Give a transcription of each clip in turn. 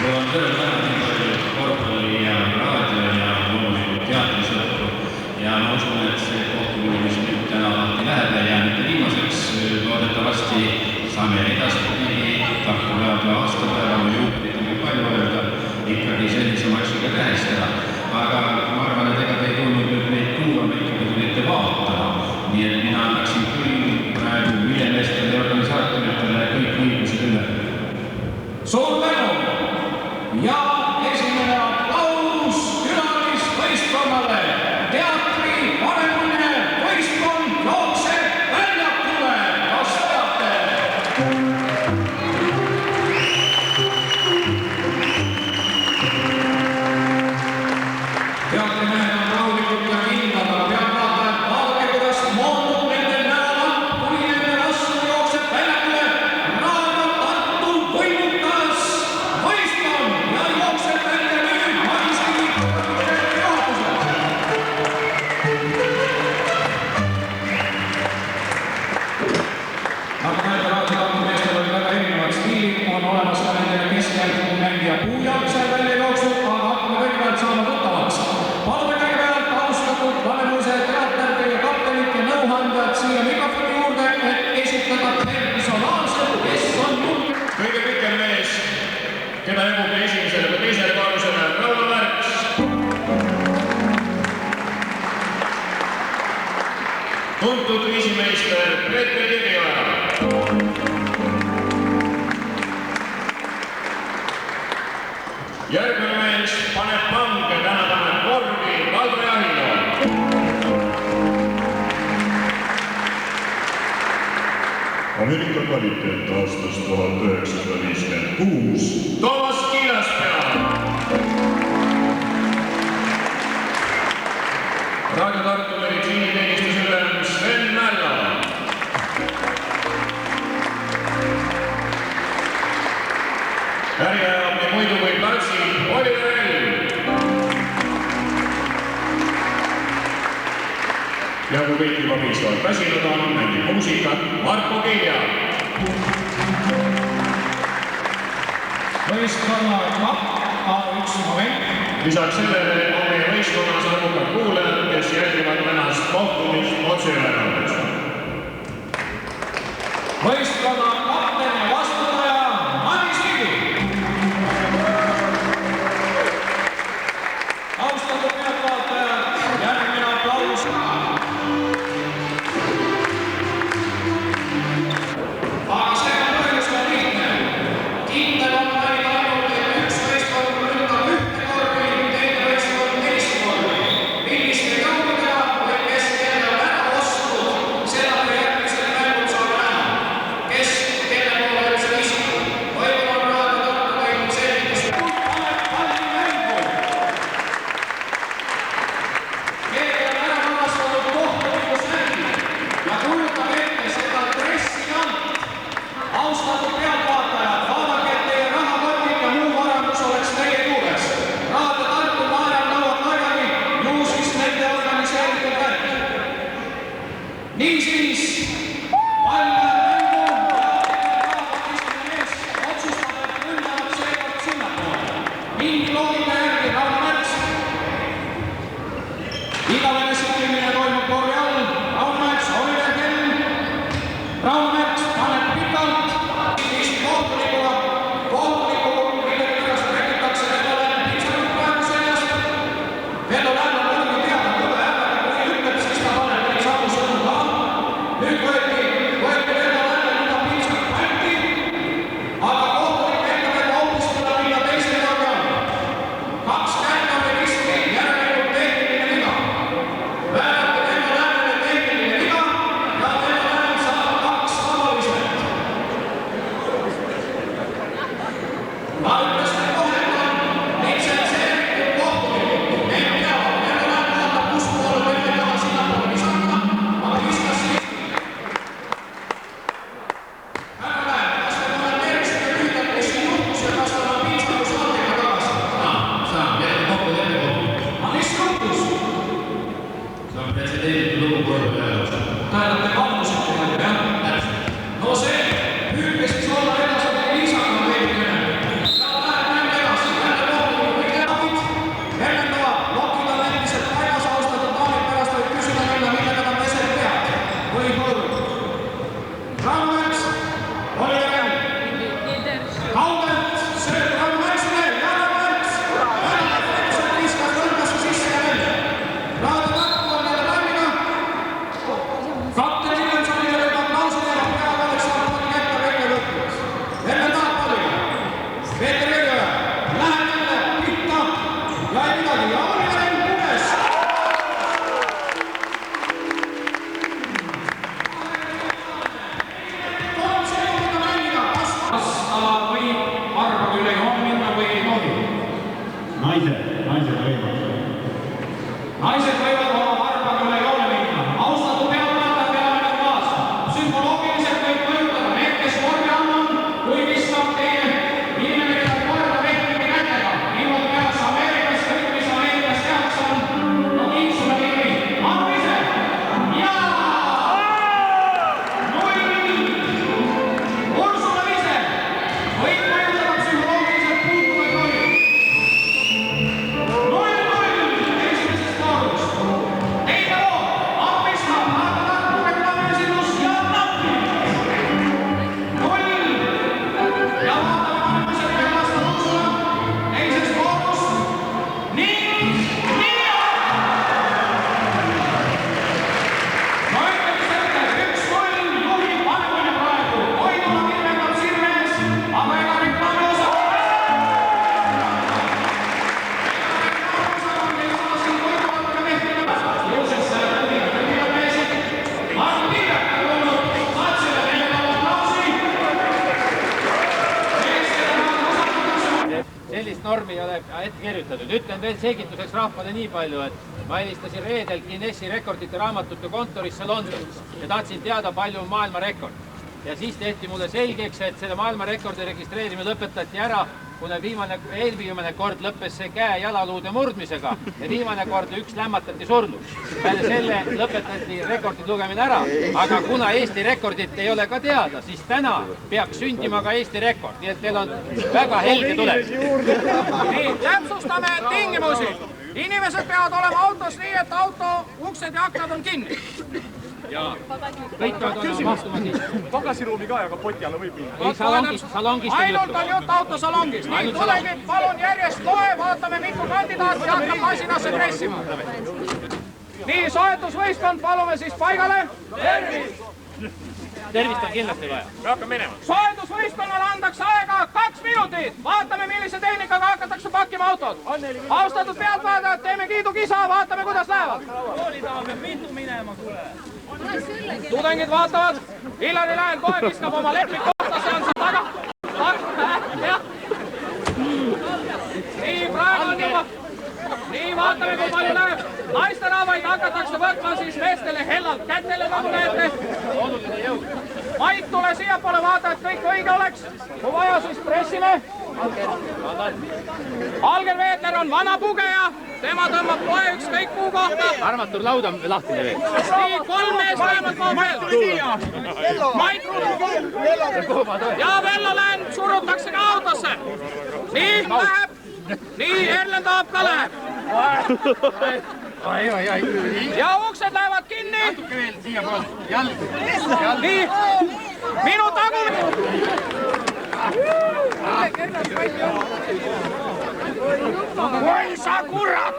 Mul on tööl väga nii palju korvpalli ja raadio ja loomulikult teatrisõpru ja ma usun, et see kohtumine, mis nüüd täna lahti läheb, ei jää mitte viimaseks. Loodetavasti saame edaspidi Tartu Raadios aastapäeva või juhturid on palju öelda ikkagi sellise maksiga tähistada. Aga ma arvan, et ega te ei tulnud nüüd neid kuulama, ikkagi tulite vaatama. Nii et mina annaksin küll praegu Vilemeestele ja organisatoritele kõik õigused üle. Suur tänu! Ja esimene aplaus külalisvõistkonnale. Teatri vanemune võistkond jookseb väljakule. Kas teate? Teatrimehed on rahulikult ja kindlad, aga peab vaatajad vaadake, kuidas moondub nende näolamp, kui nende vastu jookseb väljakule. Raadio Tartu võimukas võistkond ja jookseb välja nüüd Maisigi juhatusel. Nagu näete, Raadio Tartu meestel oli väga erinevad stiilid, on olemas ka nendele keskjärgmine mängija Puujalt seal välja jooksnud, aga hakkame kõigepealt saama tuttavaks. Palume kõigepealt austatud Vanemuise teater ja kaptenit ja nõuandjad siia mikrofoni juurde, et esitada personaalselt, kes on julge. Kõige pikem mees, keda jõuab esimesele või teisele kaarusele, Rauno Märks. Tuntud viisimeister Peeter Jõgioja. Järgmine mees paneb pange, täna paneb korvi Valdo Jahilo. Ameerika kvaliteet aastast 1956. Toomas Kiilaspea. Raadio Tartu meditsiiniteenistuse ülem Sven Mällo. Äriajab nii muidu kui platsil Oliver Elm. Ja kui kõik juba piisavalt väsinud on, mängib muusikat Marko Kilja. Võistkonna A1 moment. Lisaks sellele on meie võistkonnas arvukad kuulajad, kes jälgivad ennast kohtumist otseülekandes. Võistkonna kapten ja vastutaja Maris Ligi. Austatud pealtvaatajad, järgmine aplaus. Aga see on põhjus ka lihtne. Kindel on vaid ainult, et üks võistkond ründab ühte korvi, teine võistkond teist korvi. Milliste jõududega või kes kelle on ära ostnud, seda me järgmisel mängul saame näha. Kes kelle poole üldse iskub. Võib-olla on Raadio Tartu teinud selgitus. Paneb palli mängu. Keegi on ära varastanud kohtuniku särgi ja kujutab ette seda dressijant. Austatud pealtvaatajad, vaadake, et teie rahakotid ja muu varandus oleks teie juures. Raadio Tartu maajad nõuab laiali, ju siis nende organiseeritud värk. Niisiis, pall läheb mängu ja rahvatismine mees otsustab, et ründavad seekord sinnapoole. Mingi loogika järgi Rauno Märks. Igavene siklimine toimub korvi all. Rauno Märks, Oliver Helm. Rauno Märks paneb pikalt. Kohtunikuga, millega pärast räägitakse, et olen piisavalt praegu seljast. Vello Länn on muidugi teada, kui äärmega, kui ütleb, siis ta paneb neid samu sõnu ka. Nüüd võeti Vello Länn juba piisavalt palti, aga kohtunik ütleb, et hoopis tuleb minna teise korvi all. Kaks kärga või riski, järelikult tehniline viga. Väärati Vello Lännile tehniline viga ja Vello Länn saab 2 tavaliselt. Ma ütlesin kohe, et on litsenseeritud kohtunikud. Need teavad, Vello Länn vaatab, kus poole teile taha sinnapoole visata, aga viskas siiski. Härra Länn, kas te kommenteeriksite lühidalt, mis siin juhtus ja kas tal on piisav saadiga tagasi? Saan, jälle kokku. Aga mis juhtus? See on pretsedenditu lugu korvi ajal. Tähendab, te kampusite nagu, jah? Täpselt. No see, püüdke siis olla edasi viisakam veidikene. Ja läheb Naised võivad oma varbaga üle joone minna. Austatud pealtvaatajad, peame nüüd kaasa. Psühholoogiliselt võib mõjutada need, kes vormi all on, kui vistab teie inimene, keda korda vehkimi kätega. Niimoodi tehakse Ameerikas, kõik mis Ameerikas tehakse on no kiiksuna kinni. Andu ise! Jaa! 0-0! Ursula ise! Võib mõjutada psühholoogiliselt puutuvaid rolli. 0-0! Esimesest voorust. Teine voor. Appista, Marta Tartu reklaamiesindus ja Tappi. 0. Ja vaatame, paneme selle lasta Ursula. Teisest voorust. Nii. Ma ütlen selge, 1-0 juhib Valgevene praegu. Koidula kirvetab Sirmees, aga ega reklaami osa. Sellist normi ei ole ette kirjutatud. Ütlen veel selgituseks rahvale nii palju, et ma helistasin reedel Guinessi rekordite raamatute kontorisse Londonis ja tahtsin teada, palju on maailmarekord. Ja siis tehti mulle selgeks, et selle maailmarekordi registreerimine lõpetati ära, kuna eelviimane kord lõppes see käe-jalaluude murdmisega ja viimane kord üks lämmatati surnuks. Peale selle lõpetati rekordid lugemine ära, aga kuna Eesti rekordit ei ole ka teada, siis täna peaks sündima ka Eesti rekord, nii et teil on väga helge tulevik. Nii, täpsustame tingimusi. Inimesed peavad olema autos nii, et auto uksed ja aknad on kinni. Kõik peavad olema mahtuma sisse. Pagasiruumi ka, aga poti alla võib minna. Salongist Ainult on jutt autosalongist. Nii, tudengid, palun järjest loe, vaatame mitu kandidaati ja hakkab masinasse pressima. Nii, soetusvõistkond palume siis paigale. Tervist on kindlasti vaja. Me hakkame minema. Soetusvõistkonnale andaks aega 2 minutit. Vaatame, millise tehnikaga hakatakse pakkima autod. Austatud pealtvaatajad, teeme kiidukisa, vaatame, kuidas lähevad. Tudengid vaatavad. Ilari Lähen kohe viskab oma leplik kohta, see on seal taga. Nii, praegu on juba. Nii, vaatame, kui palju läheb. Naisterahvaid hakatakse võtma siis meestele hellalt kätele, nagu näete. Mait, tule siiapoole, vaata, et kõik õige oleks. Kui vaja, siis pressime. Alger Veetler on vana pugeja. Tema tõmbab kohe ükskõik kuu kohta. Armatur laud on lahtine veel. Nii, 3 mees vähemalt veel. Mait Rudel. Ja Vello Lään surutakse ka autosse. Nii, läheb. Nii, Erlen Taap ka läheb. Ja uksed lähevad kinni. Natuke veel siia pool. Jalg. Nii, minu tagumine. Oi sa kurat!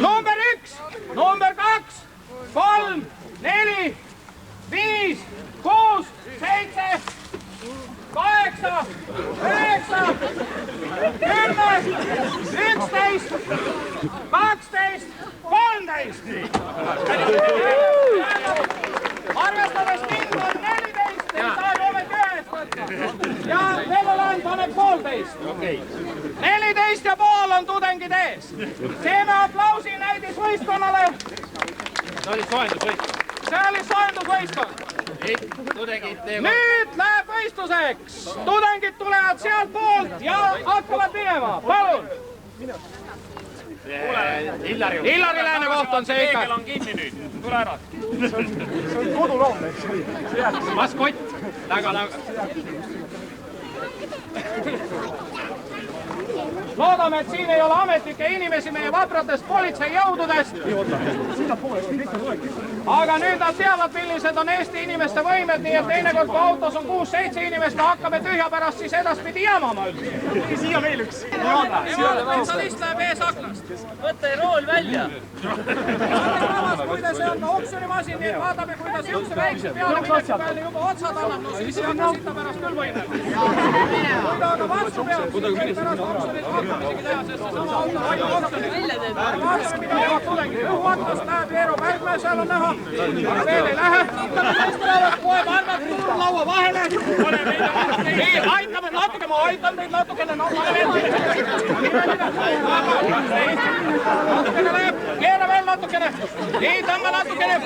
Number 1, number 2, 3, 4, 5, 6, 7, 8, 9, 10, 11, 12, 13. Arvestades mind on 14, ei saa ju ometi ühest võtta. Ja Velloland paneb 1,5. 14 ja pool on tudengid ees. Teeme aplausi näidisvõistkonnale. See oli soendusvõistkond. See oli soendusvõistkond. Nüüd läheb võistluseks. Tudengid tulevad sealt poolt ja hakkavad minema. Palun. Illari Lääne koht on see ikka. Peegel on kinni nüüd. Tule ära. see on koduloom. Maskott. Loodame, et siin ei ole ametlikke inimesi meie vapratest politseijõududest. Aga nüüd nad teavad, millised on Eesti inimeste võimed, nii et teinekord, kui autos on 6-7 inimest, hakkame tühja pärast siis edaspidi jamama üldse. Siia veel üks. Spetsialist läheb ees aknast. Võta rool välja. Kui see on oksjonimasin, nii et vaatame, kui ta siukse väikse peale mineku peale juba otsad annab, no siis ei hakka sitta pärast küll võimema. Kui ta aga vastu peab, siis võib pärast oksjonit hakkab isegi teha, sest seesama auto hoiab oksjonit. Vastu mida teevad tudengid, õhuaknast läheb Eero Pärgmäe, seal on näha. Aga veel ei lähe. Poeb Armatur laua vahele. Nii, aitame natuke, ma aitan teid natukene. Natukene läheb, keera veel natukene. Nii, tõmba natukene,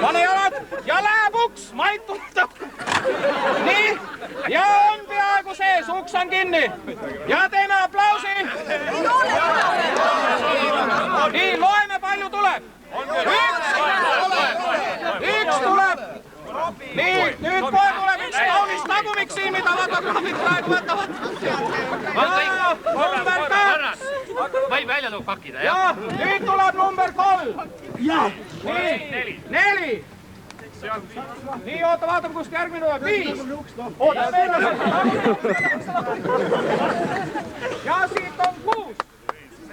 pane jalad ja läheb uks, maitub. Nii, ja on peaaegu sees, uks on kinni. Ja teeme aplausi. Nii, loeme palju tuleb. Üks tuleb. Nii, nüüd kohe tuleb üks kaunis tagumik siin, mida fotograafid praegu võtavad. Number 2. Või välja tuleb pakkida, jah? Ja, nüüd tuleb number 3. Nii, 4. Nii, oota, vaatame, kust järgmine tuleb. 5. Oota, ja siit on 6.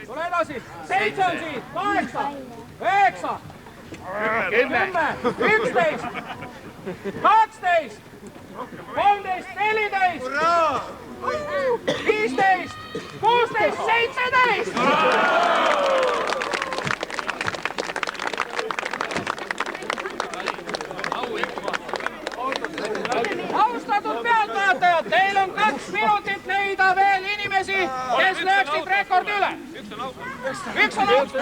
Tule edasi. 7 on siit. 8. 9. 10. 11. 12. 13. 14. 15. 16. 17. Austatud pealtvaatajad, teil on 2 minutit leida veel inimesi, kes lööksid rekordi üle. Üks on auto.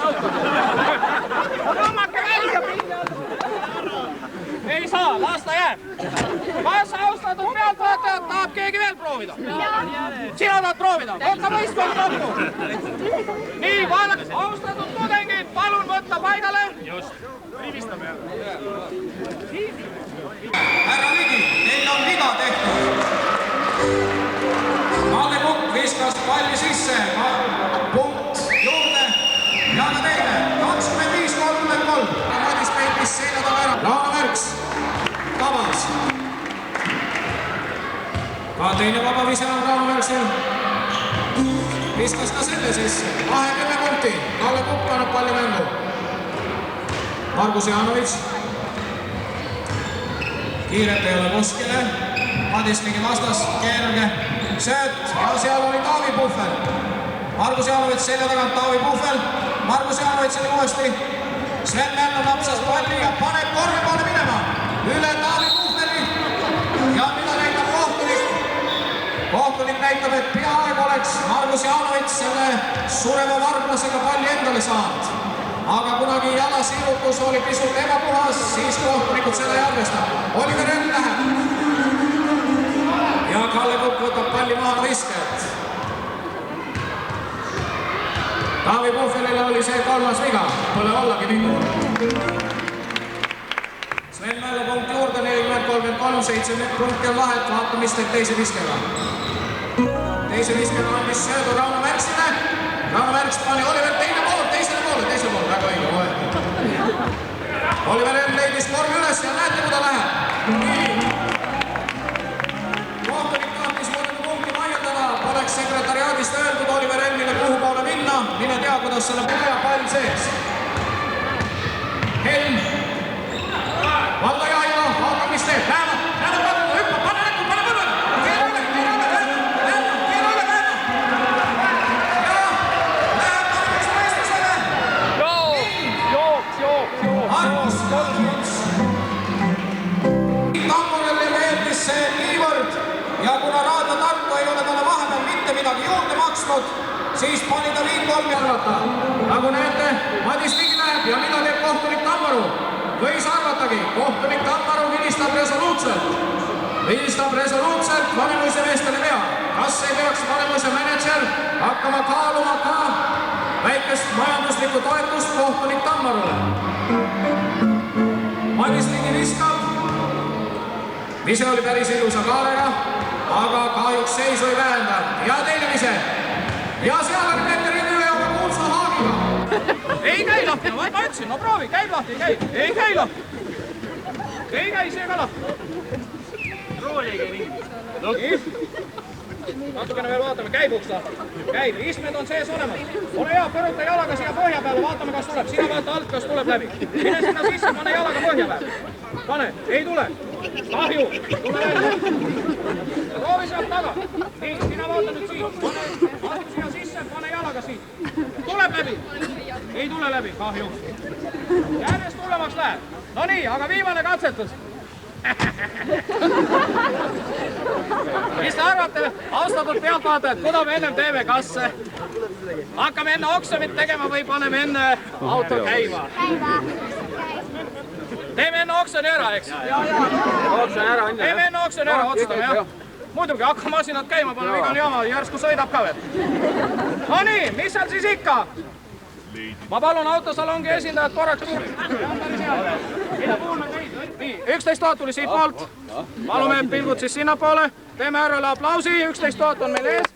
Tõmmake välja. Ei saa, las ta jääb. Kas austatud pealtvaatajad tahab keegi veel proovida? Sina tahad proovida? Võtta võistkond kokku. Nii, vaadake, austatud tudengid, palun võtta paigale. Just. Rivistame. Härra Ligi, neil on viga tehtud. Kalle Kukk viskas palli sisse, punkt juurde ja ka teine. 25-33. Madis peitis selja taga ära. Rauno Märks tabas. Ka teine vaba vise on Rauno Märksil. Viskas ka selle sisse. 20 punkti. Kalle Kukk annab palli mängu. Margus Janovic. Kiiret ei ole kuskile. Madis Ligi vastas, kerge sööt ja seal oli Taavi Puhvel. Margus Jaanovits selja tagant Taavi Puhvel. Margus Jaanovitsile uuesti. Sven Mello napsas palli ja paneb korvi poole minema. Üle Taavi Puhveli. Ja mida näitab kohtunik? Kohtunik näitab, et peaaegu oleks Margus Jaanovits selle sureva varglasega palli endale saanud. Aga kunagi jalasirutus oli pisut ebapuhas, siis kohtunikud seda ei arvesta. Oliver Enn läheb. Ja Kalle Kukk võtab palli maha viskajat. Taavi Puhvelile oli see 3. viga, pole ollagi mingi. Sven Mello punkt juurde, 40-33, 7 punkti on vahet, vaata mis teeb teise viskega. Teise viskega on mis söödu Rauno Märksile. Rauno Märks pani Oliver teisele poole, väga õige hoed. Oliver Enn leidis korvi üles ja näete, kuhu ta läheb. Nii. Kohtunik tahtis mõnda punkti vaiendada, poleks sekretariaadist öeldud Oliver Ennile kuhu poole minna, mine tea, kuidas selle peale pall sees. Helm. Valdo Jailo, vaata mis teeb, läheb, hüppab, pane näkku, pane põrvele. Tammurele meeldis see niivõrd ja kuna Raadio Tartu ei ole talle vahepeal mitte midagi juurde maksnud, siis pani ta 5-3 arvata. Nagu näete, Madis Ligi läheb ja mida teeb kohtunik Tammaru? Võis arvatagi, kohtunik Tammaru vilistab resoluutselt Vanemuise meestele pea. Kas ei peaks Vanemuise mänedžer hakkama kaaluma ka väikest majanduslikku toetust kohtunik Tammarule? Madis Ligi viskab. Vise oli päris ilusa kaalega, aga kahjuks seisu ei vähenda. Ja teine vise. Ja seal on Peterini üle oma kuulsa haagiga. Ei käi lahti, ma ütlesin, no proovi, käib lahti, ei käi. Ei käi lahti. Ei käi see ka lahti. Rooli ei käi mingi. Natukene veel vaatame, käib uks lahti. Käib, istmed on sees olemas. Ole hea, põruta jalaga siia põhja peale, vaatame, kas tuleb. Sina vaata alt, kas tuleb läbi. Mine sinna sisse, pane jalaga põhja peale. Pane, ei tule. Kahju, tule välja. Proovi sealt taga. Nii, sina vaata nüüd siit. Astu siia sisse, pane jalaga siit. Tuleb läbi. Ei tule läbi, kahju. Järjest hullemaks läheb. No nii, aga viimane katsetus. Mis te arvate, austatud pealtvaatajad, kuda me ennem teeme, kas hakkame enne oksjonit tegema või paneme enne auto käima? Teeme enne oksjoni ära, eks? Teeme enne oksjoni ära, otsustame, jah? Muidugi, hakka masinad käima, paneme igan jama, järsku sõidab ka veel. No nii, mis seal siis ikka? Ma palun autosalongi esindajad korraks nii, 11 000 tuli siit poolt. Palume pilgud siis sinnapoole. Teeme härrale aplausi, 11 000 on meil ees.